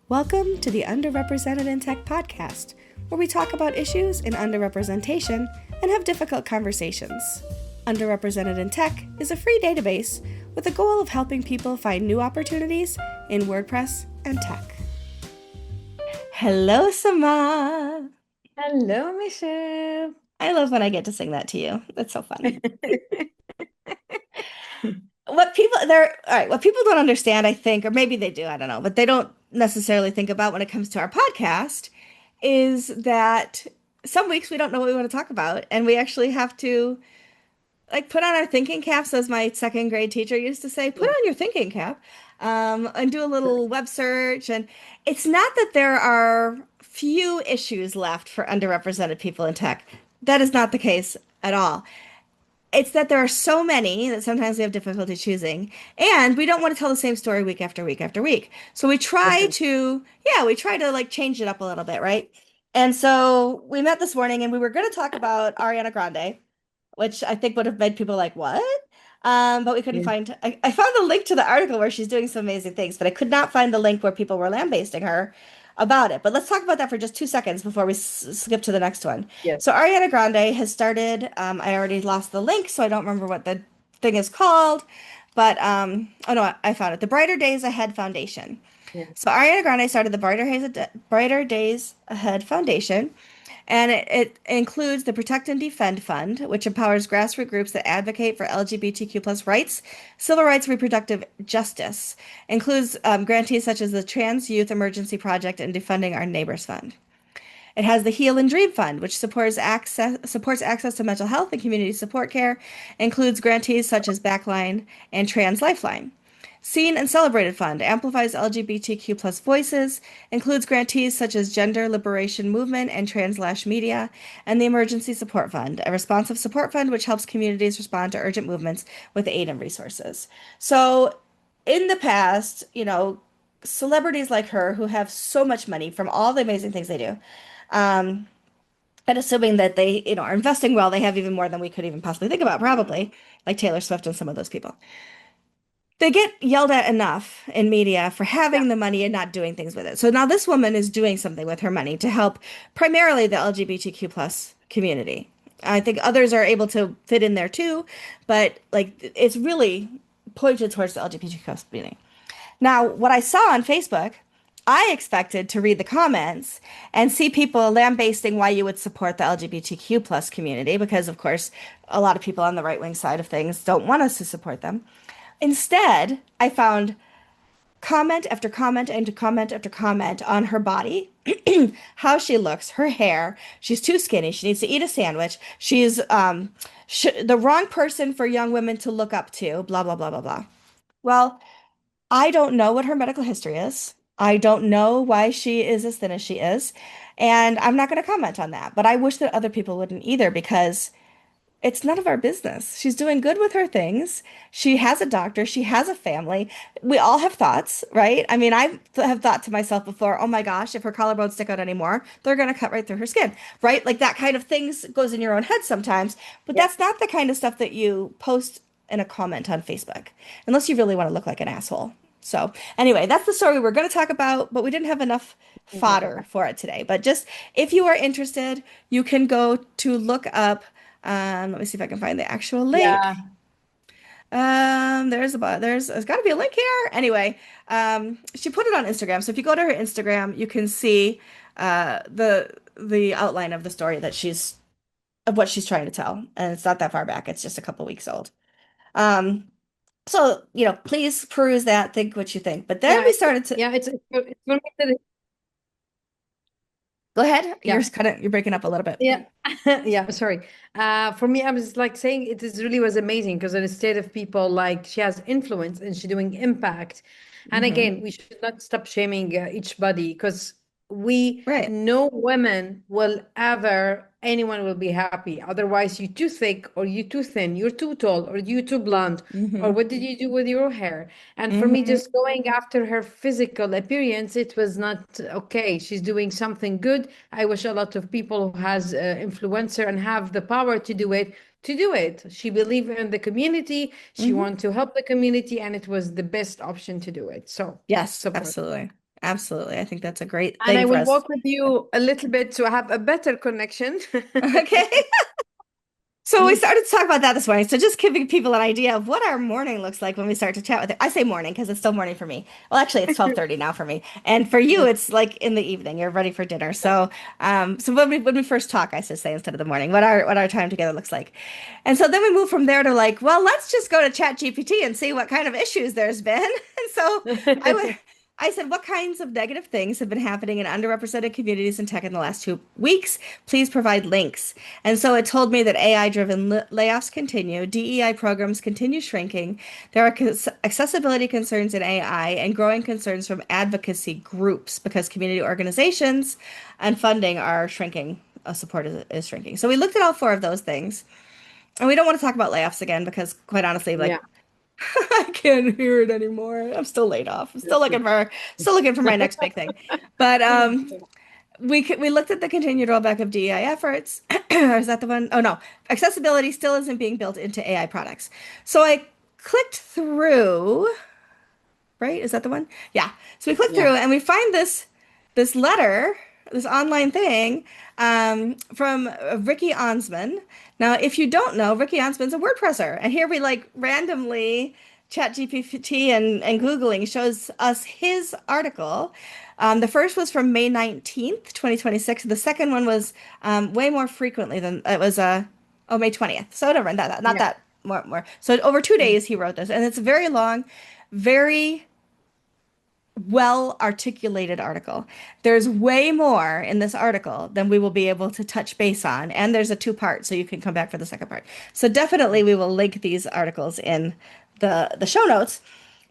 Welcome to the Underrepresented in Tech podcast, where we talk about issues in underrepresentation and have difficult conversations. Underrepresented in Tech is a free database with the goal of helping people find new opportunities in WordPress and tech. Hello, Samah. Hello, Michelle. I love when I get to sing that to you. It's so fun. What people don't understand, I think, or maybe they do, I don't know, but they don't necessarily think about when it comes to our podcast is that some weeks we don't know what we want to talk about, and we actually have to put on our thinking caps, as my second grade teacher used to say, put on your thinking cap, and do a little web search. And it's not that there are few issues left for underrepresented people in tech. That is not the case at all. It's that there are so many that sometimes we have difficulty choosing, and we don't want to tell the same story week after week after week. So we try to change it up a little bit, right? And so we met this morning and we were going to talk about Ariana Grande, which I think would have made people like, what? But we couldn't Yeah. find, I found the link to the article where she's doing some amazing things, but I could not find the link where people were lambasting her about it. But let's talk about that for just 2 seconds before we skip to the next one. Yes. So Ariana Grande has started, I already lost the link, so I don't remember what the thing is called, but, oh no, I found it. The Brighter Days Ahead Foundation. Yeah. So Ariana Grande started the Brighter Days Ahead Foundation, and it includes the Protect and Defend Fund, which empowers grassroots groups that advocate for LGBTQ plus rights, civil rights, reproductive justice. Includes grantees such as the Trans Youth Emergency Project and Defending Our Neighbors Fund. It has the Heal and Dream Fund, which supports access to mental health and community support care, includes grantees such as Backline and Trans Lifeline. Seen and Celebrated Fund amplifies LGBTQ plus voices, includes grantees such as Gender Liberation Movement and Translash Media, and the Emergency Support Fund, a responsive support fund which helps communities respond to urgent movements with aid and resources. So, in the past, celebrities like her who have so much money from all the amazing things they do, um, and assuming that they, are investing well, they have even more than we could even possibly think about, probably, like Taylor Swift and some of those people. They get yelled at enough in media for Yeah. having the money and not doing things with it. So now this woman is doing something with her money to help primarily the LGBTQ plus community. I think others are able to fit in there too, but it's really pointed towards the LGBTQ plus community. Now, what I saw on Facebook, I expected to read the comments and see people lambasting why you would support the LGBTQ plus community, because of course, a lot of people on the right wing side of things don't want us to support them. Instead, I found comment after comment and comment after comment on her body, how she looks, her hair. She's too skinny. She needs to eat a sandwich. She's the wrong person for young women to look up to, blah, blah, blah, blah, blah. Well, I don't know what her medical history is. I don't know why she is as thin as she is. And I'm not going to comment on that. But I wish that other people wouldn't either, because it's none of our business. She's doing good with her things. She has a doctor. She has a family. We all have thoughts, right? I mean, have thought to myself before, oh my gosh, if her collarbones stick out anymore, they're going to cut right through her skin, right? Like that kind of things goes in your own head sometimes. But Yeah. that's not the kind of stuff that you post in a comment on Facebook, unless you really want to look like an asshole. So anyway, that's the story we're going to talk about, but we didn't have enough fodder for it today. But just if you are interested, you can go to look up. Let me see if I can find the actual link. Yeah. There's got to be a link here. Anyway, she put it on Instagram. So if you go to her Instagram, you can see the outline of the story of what she's trying to tell. And it's not that far back. It's just a couple weeks old. Um, so, please peruse that, think what you think. But then Yeah. we started to It's for me that go ahead. yeah. You're breaking up a little bit. Yeah. Yeah. Sorry. For me, I was like saying it is really was amazing because instead of people like she has influence and she's doing impact. And Hmm. again, we should not stop shaming each body because we Right. no women will ever anyone will be happy. Otherwise, you're too thick or you're too thin, you're too tall or you're too blonde, or Hmm. what did you do with your hair? And for me, Hmm. just going after her physical appearance, it was not okay. She's doing something good. I wish a lot of people who has influencer and have the power to do it to do it. She believed in the community. She Hmm. wanted to help the community, and it was the best option to do it. So Yes, support. absolutely. Absolutely. I think that's a great And thing I for will us. walk with you a little bit to have a better connection. Okay. So we started to talk about that this morning. So just giving people an idea of what our morning looks like when we start to chat with it. I say morning because it's still morning for me. Well, actually, it's 12:30 now for me, and for you, it's like in the evening. You're ready for dinner. So, so when we first talk, I should say instead of the morning, what our time together looks like, and so then we move from there to like, well, let's just go to Chat GPT and see what kind of issues there's been. And so I would. I said, what kinds of negative things have been happening in underrepresented communities in tech in the last 2 weeks? Please provide links. And so it told me that AI-driven layoffs continue, DEI programs continue shrinking. There are accessibility concerns in AI and growing concerns from advocacy groups because community organizations and funding are shrinking. Support is shrinking. So we looked at all four of those things. And we don't want to talk about layoffs again because, quite honestly, Yeah. like I can't hear it anymore. I'm still laid off. I'm still looking for my next big thing. But we looked at the continued rollback of DEI efforts. Or is that the one? Oh no, accessibility still isn't being built into AI products. So I clicked through, right? Is that the one? Yeah. So we click Yeah. through and we find this letter, this online thing from Ricky Onsman. Now, if you don't know, Ricky Onsman's a WordPresser, and here we like randomly chat GPT and Googling shows us his article. The first was from May 19th, 2026. The second one was way more frequently than it was oh May 20th. So whatever, not Yeah. that more. So over 2 days Mm. he wrote this, and it's very long, very well articulated article. There's way more in this article than we will be able to touch base on. And there's a two-part, so you can come back for the second part. So definitely we will link these articles in the show notes.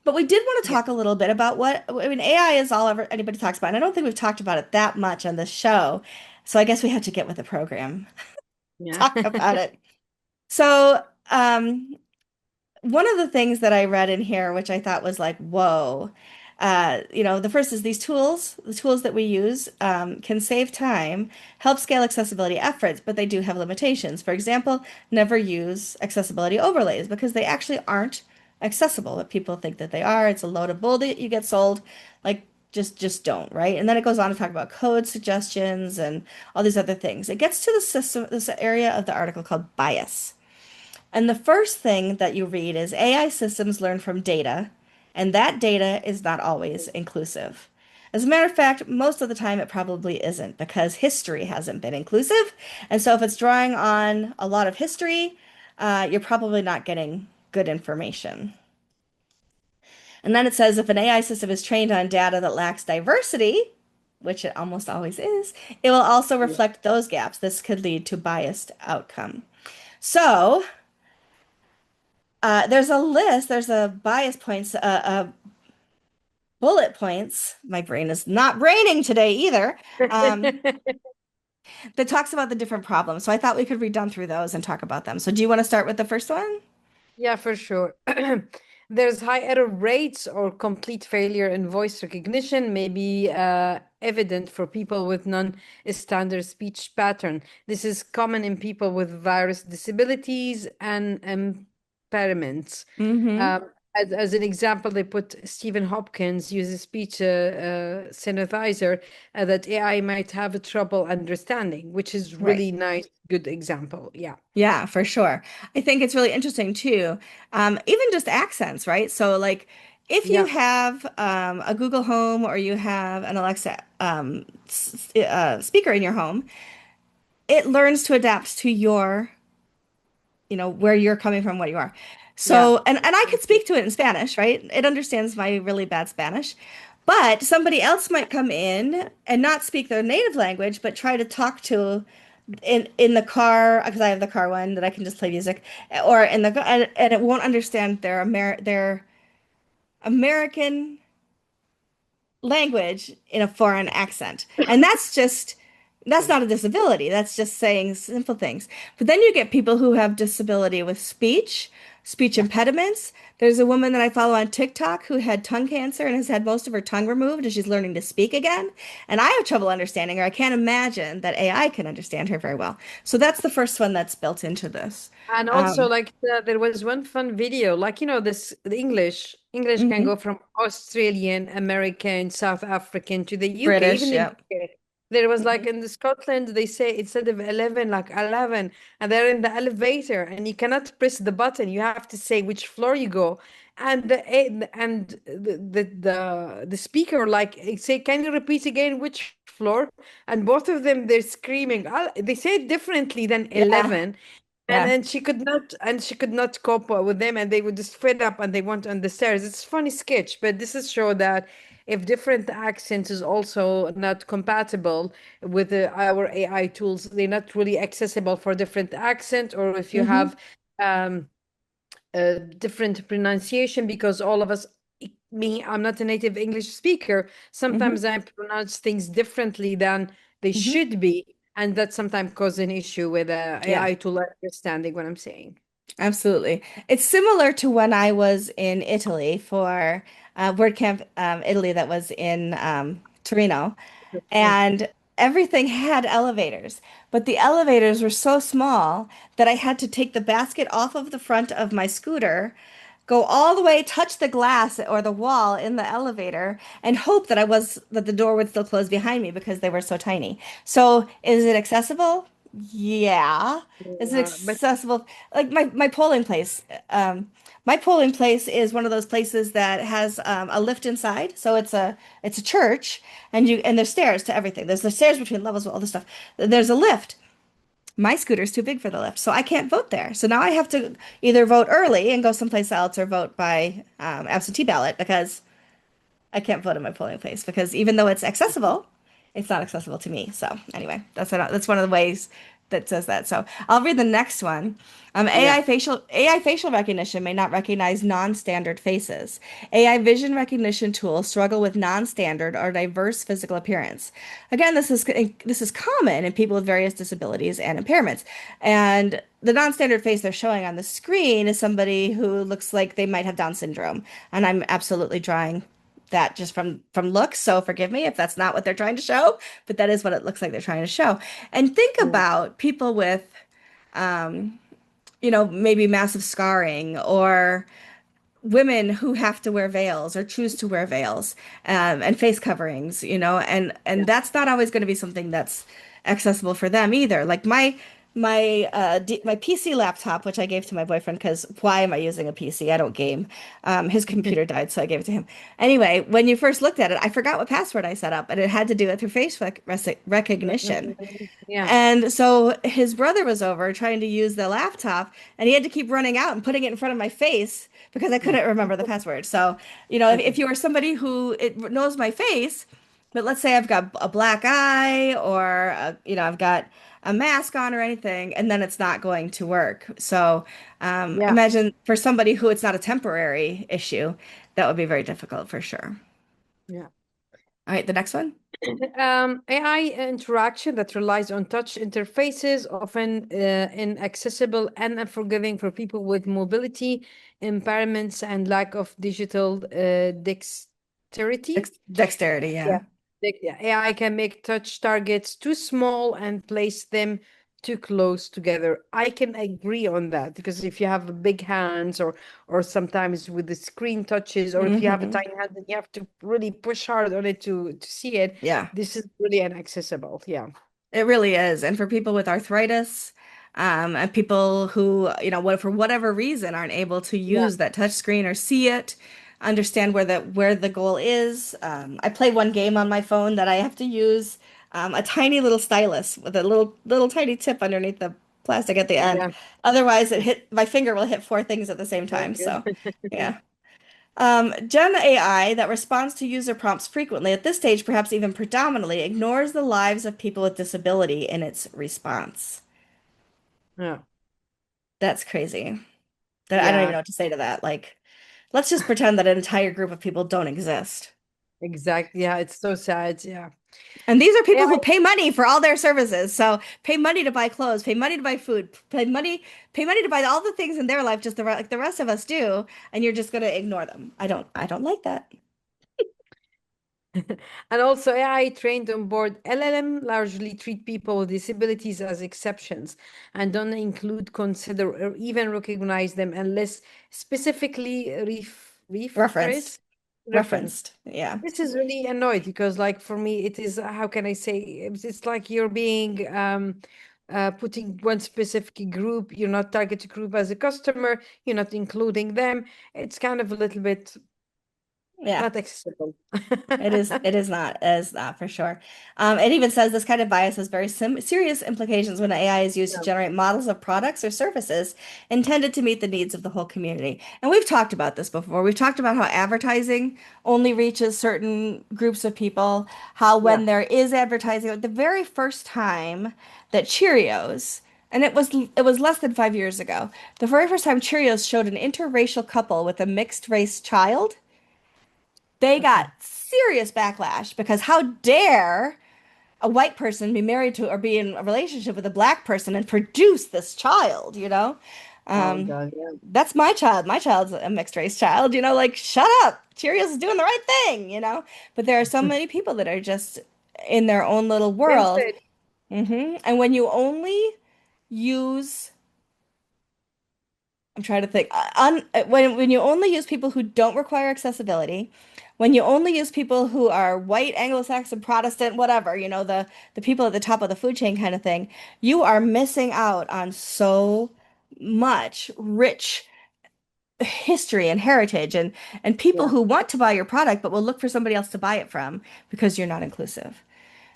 But we did want to Yeah. talk a little bit about what I mean, AI is all ever anybody talks about. And I don't think we've talked about it that much on this show. So I guess we have to get with the program, Yeah. talk about it. So one of the things that I read in here, which I thought was like, whoa, the first is the tools that we use can save time, help scale accessibility efforts, but they do have limitations. For example, never use accessibility overlays because they actually aren't accessible, but people think that they are. It's a load of bull that you get sold. Like, just don't, right? And then it goes on to talk about code suggestions and all these other things. It gets to the system, this area of the article called bias. And the first thing that you read is AI systems learn from data, and that data is not always inclusive. As a matter of fact, most of the time it probably isn't because history hasn't been inclusive. And so if it's drawing on a lot of history, you're probably not getting good information. And then it says if an AI system is trained on data that lacks diversity, which it almost always is, it will also Yeah. reflect those gaps. This could lead to biased outcome. So, there's a bias points, bullet points. My brain is not braining today either. Um, that talks about the different problems. So I thought we could read down through those and talk about them. So do you want to start with the first one? Yeah, for sure. There's high error rates or complete failure in voice recognition may be evident for people with non-standard speech pattern. This is common in people with various disabilities and impairments. Mm-hmm. As an example, they put Stephen Hopkins uses speech synthesizer that AI might have trouble understanding, which is Right. really nice, good example. Yeah. Yeah, for sure. I think it's really interesting too. Even just accents, right? So like if you Yeah. have a Google Home or you have an Alexa speaker in your home, it learns to adapt to where you're coming from, what you are. Yeah. So, and I could speak to it in Spanish, right? It understands my really bad Spanish. But somebody else might come in and not speak their native language, but try to talk to in the car because I have the car one that I can just play music, or in the and it won't understand their American language in a foreign accent. And that's not a disability. That's just saying simple things. But then you get people who have disability with speech. speech impediments. There's a woman that I follow on TikTok who had tongue cancer and has had most of her tongue removed, and she's learning to speak again. And I have trouble understanding her. I can't imagine that AI can understand her very well. So that's the first one that's built into this. And also, Um, like there was one fun video, like this the English can mhm. go from Australian, American, South African to the UK, British, even the yep. UK. There was like Mhm. in the Scotland, they say instead of 11, like 11, and they're in the elevator, and you cannot press the button. You have to say which floor you go, and the speaker like say, can you repeat again which floor? And both of them they're screaming. They say it differently than Yeah, 11, and yeah. then she could not cope with them, and they would just fed up and they went on the stairs. It's a funny sketch, but this is show that if different accent is also not compatible with our AI tools, they're not really accessible for different accent, or if you Hmm. have um, a different pronunciation, because all of us, me, I'm not a native English speaker. Hmm. Sometimes I pronounce things differently than they Hmm. should be, and that sometimes cause an issue with Yeah. AI tool understanding what I'm saying. Absolutely. It's similar to when I was in Italy for WordCamp Italy that was in Torino. Yeah. And everything had elevators, but the elevators were so small that I had to take the basket off of the front of my scooter, go all the way, touch the glass or the wall in the elevator, and hope that the door would still close behind me because they were so tiny. So, is it accessible? Yeah. Is it But accessible? Like my polling place. My polling place is one of those places that has a lift inside. So it's a church, and there's stairs to everything. There's the stairs between levels, all this stuff. There's a lift. My scooter's too big for the lift, so I can't vote there. So now I have to either vote early and go someplace else or vote by absentee ballot because I can't vote in my polling place because even though it's accessible, it's not accessible to me. So anyway, that's one of the ways that says that. So I'll read the next one. yeah, AI facial recognition may not recognize non-standard faces. AI vision recognition tools struggle with non-standard or diverse physical appearance. Again, this is common in people with various disabilities and impairments. And the non-standard face they're showing on the screen is somebody who looks like they might have Down syndrome. And I'm absolutely drawing that just from looks. So forgive me if that's not what they're trying to show, but that is what it looks like they're trying to show. And think yeah, about people with, maybe massive scarring or women who have to wear veils or choose to wear veils and face coverings, and yeah. that's not always going to be something that's accessible for them either. Like my PC laptop, which I gave to my boyfriend because why am I using a PC? I don't game. His computer died, so I gave it to him. Anyway, when you first looked at it, I forgot what password I set up, and it had to do with her face recognition. Yeah. And so his brother was over trying to use the laptop, and he had to keep running out and putting it in front of my face because I couldn't remember the password. So, if you are somebody who it knows my face, but let's say I've got a black eye or, I've got a mask on or anything, and then it's not going to work. So, Yeah. imagine for somebody who it's not a temporary issue, that would be very difficult for sure. Yeah. All right, the next one. AI interaction that relies on touch interfaces, often inaccessible and unforgiving for people with mobility impairments and lack of digital dexterity. Dexterity, Yeah. yeah. Yeah, AI can make touch targets too small and place them too close together. I can agree on that, because if you have big hands, or sometimes with the screen touches, or if you have a Hmm. tiny hand and you have to really push hard on it to see it, Yeah. this is really inaccessible. Yeah. It really is. And for people with arthritis, and people who, for whatever reason aren't able to Yeah. use that touch screen or see it, understand where the goal is. I play one game on my phone that I have to use a tiny little stylus with a little tiny tip underneath the plastic at the end. Yeah. Otherwise, my finger will hit four things at the same time. Okay. So, yeah. Gen AI that responds to user prompts frequently, at this stage, perhaps even predominantly, ignores the lives of people with disability in its response. Yeah. That's crazy. I don't even Yeah. know what to say to that. Like, let's just pretend that an entire group of people don't exist. Exactly. Yeah, it's so sad. Yeah. And these are Yeah, people who pay money for all their services. So pay money to buy clothes, pay money to buy food, pay money to buy all the things in their life, just like the rest of us do, and you're just gonna ignore them. I don't like that. and also AI trained on board LLM largely treat people with disabilities as exceptions and don't include, consider, or even recognize them unless specifically Referenced, referenced. referenced. Yeah, This is really annoyed because, like, for me, it is, how can I say, it's like you're being putting one specific group, you're not target group as a customer, you're not including them. It's kind of a little bit yeah. not accessible. It is not for sure. It even says this kind of bias has very serious implications when AI is used to Yeah. generate models of products or services intended to meet the needs of the whole community. And we've talked about this before. We've talked about how advertising only reaches certain groups of people, how Yeah. when there is advertising, the very first time that Cheerios, and it was less than 5 years ago, the very first time Cheerios showed an interracial couple with a mixed race child, they got Okay. serious backlash because how dare a white person be married to or be in a relationship with a black person and produce this child, you know? Oh Um, God, yeah. that's my child. My child's a mixed race child, you know, like shut up. Cheerios is doing the right thing, you know? But there are so many people that are just in their own little world. Tempted. And when you only use I'm trying to think. When you only use people who don't require accessibility, when you only use people who are white, Anglo-Saxon, Protestant, whatever, you know, the people at the top of the food chain kind of thing, you are missing out on so much rich history and heritage and people Yeah. who want to buy your product but will look for somebody else to buy it from because you're not inclusive.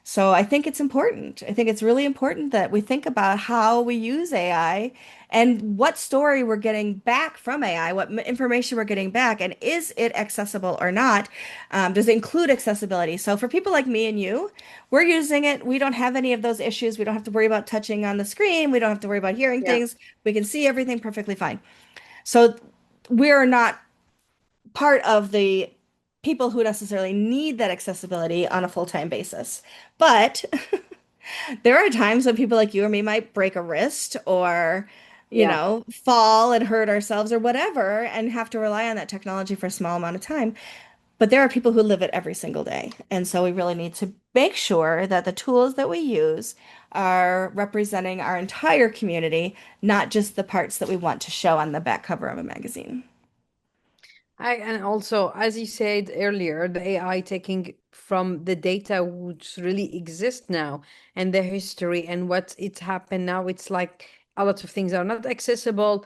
So I think it's important. I think it's really important that we think about how we use AI and what story we're getting back from AI, what information we're getting back, and is it accessible or not? Does it include accessibility? So for people like me and you, we're using it. We don't have any of those issues. We don't have to worry about touching on the screen. We don't have to worry about hearing Yeah. things. We can see everything perfectly fine. So we're not part of the people who necessarily need that accessibility on a full-time basis. But there are times when people like you or me might break a wrist or, you Yeah. know, fall and hurt ourselves or whatever and have to rely on that technology for a small amount of time. But there are people who live it every single day. And so we really need to make sure that the tools that we use are representing our entire community, not just the parts that we want to show on the back cover of a magazine. And also, as you said earlier, the AI taking from the data which really exist now and the history and what it's happened now, it's like a lot of things are not accessible,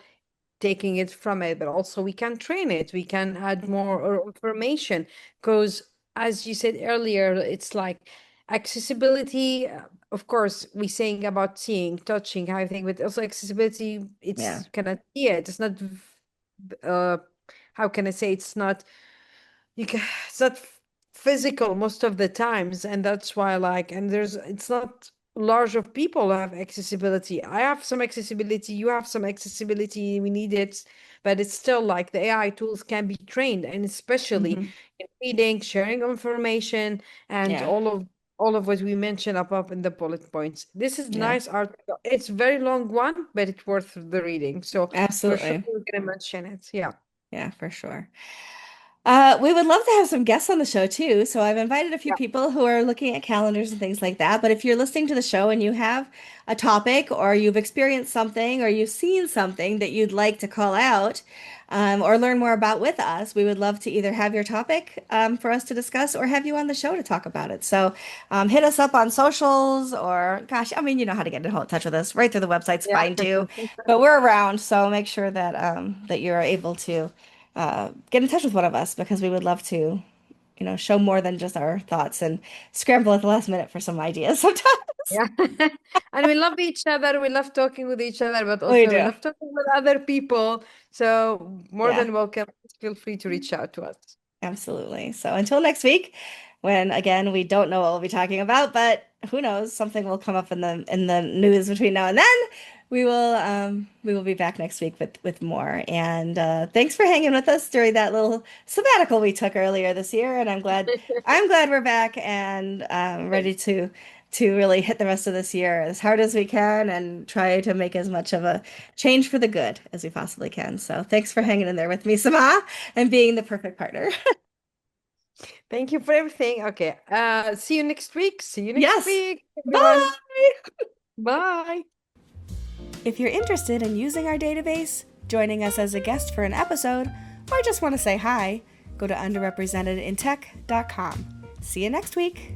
taking it from it, but also we can train it, we can add more information. Because as you said earlier, it's like accessibility, of course, we saying about seeing, touching, everything, but also accessibility, Yeah. it's cannot see it. It's not uh how can I say, it's not, you can, it's not physical most of the times, and that's why, like, and there's, it's not large of people who have accessibility. I have some accessibility, you have some accessibility, we need it, but it's still like the AI tools can be trained, and especially Hmm. in reading, sharing information, and Yeah. all of what we mentioned up in the bullet points. This is Yeah. nice article. It's very long one, but it's worth the reading. So for sure Absolutely. we're gonna mention it. Yeah. Yeah, for sure. We would love to have some guests on the show too. So I've invited a few Yeah. people who are looking at calendars and things like that. But if you're listening to the show and you have a topic or you've experienced something or you've seen something that you'd like to call out or learn more about with us, we would love to either have your topic for us to discuss or have you on the show to talk about it. So hit us up on socials or, gosh, I mean, you know how to get in touch with us. Right through the website's Yeah. fine too. But we're around, so make sure that that you're able to get in touch with one of us because we would love to, you know, show more than just our thoughts and scramble at the last minute for some ideas sometimes. Yeah. And we love each other. We love talking with each other, but We also we do. love talking with other people. So more Yeah, than welcome. Feel free to reach out to us. absolutely. So until next week, when again we don't know what we'll be talking about, but who knows, something will come up in the news between now and then. we will be back next week with more. And thanks for hanging with us during that little sabbatical we took earlier this year. And I'm glad we're back and ready to really hit the rest of this year as hard as we can and try to make as much of a change for the good as we possibly can. So thanks for hanging in there with me, Samah, and being the perfect partner. Thank you for everything. Okay. See you next week. See you next Yes. week, everyone. Bye. Bye. If you're interested in using our database, joining us as a guest for an episode, or just want to say hi, go to underrepresentedintech.com. See you next week.